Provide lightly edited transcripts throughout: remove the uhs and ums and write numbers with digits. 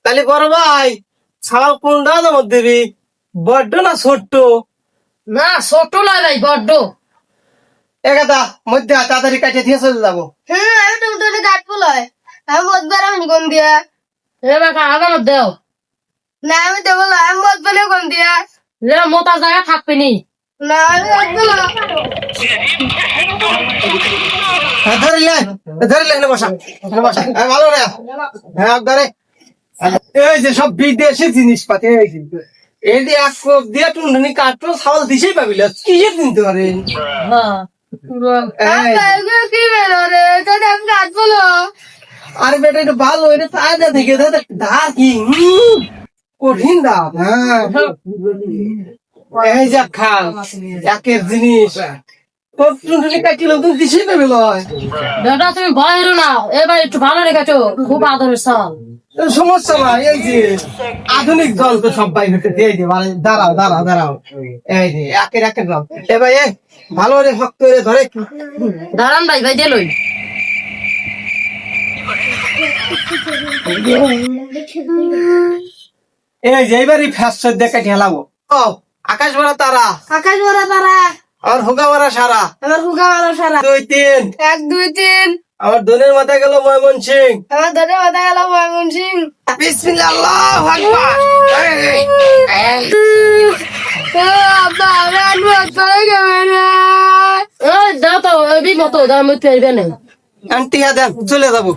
তাহলে বড় ভাই ছাড়াও কোনটা জমত দিবি, বড্ড না ছোট্ট? না ছোট নয় ভাই, বড্ড। একাদা মধ্যে তাড়াতাড়ি কাটিয়ে দিয়ে চলে যাবো। আমি তো উঠে কাটবো লয়, আমি বদবার আমি কোন দিয়া এ বাবা আগাম দেও। না, আমি দেবো না, আমি বদবারে কোন দিয়া এ মোতার জায়গা থাকবে নি। না, আমি রাখবো না। ধরিলেন বসা বসা, ভালো রে। হ্যাঁ ধরে, এই যে সব বিদেশি জিনিসপাতি, এই যে এক কোপ দিয়ে টুনটুনি কাটলো ছাগল দিছেই পাবিল, কি যে কিনতে পারে। হ্যাঁ এগুলো কি বেরো রে, তাহলে আমি কাটবো না। আরে বেটা এটা ভালো, এটা ফায়দা থেকে ধার কি কঠিন দাম। হ্যাঁ এই যে খান একের জিনিস, তোর টুনটুনি কাটিল তুমি দিছেই পাবিল। বেটা তুমি ভয় হলো না, এবার একটু ভালো রেখেছো, খুব আদরের সাল। সমস্যা নাই, এই যে আধুনিক জল তো সব বাইরে দিয়ে দিবে। মানে দাঁড়াও দাঁড়াও দাঁড়াও, এই যে একের একের জল এবার ভালো রে শক্ত করে ধরে। দাঁড়ান ভাই, ভাই দিয়ে লই। এই যে এইবারই ফ্যাস দেখে ঠেলাবো। ও আকাশ ভরা তারা, আকাশ ভরা তারা, আমার হুগা ভরা সারা, আমার হুগা মারা সারা। 2 3 1 2 3, আমার দনের মাথায় গেল ময়মন সিং। আমার ধরে মাথা গেল ময়মন সিং। বিসমিল্লাহ আল্লাহু আকবার। আব্বা আমি আনবত করে গেবে না। দাও তো এবি মতো দাম ফেরবে না। আন্টি আদেন চলে যাবো।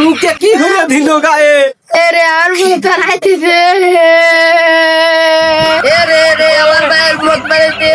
মুখে কি হয়ে দিল গায়ে। এরে আর মুখ হারাইতেছে। এরে আমার ভাইয়ের মুখ মারিতে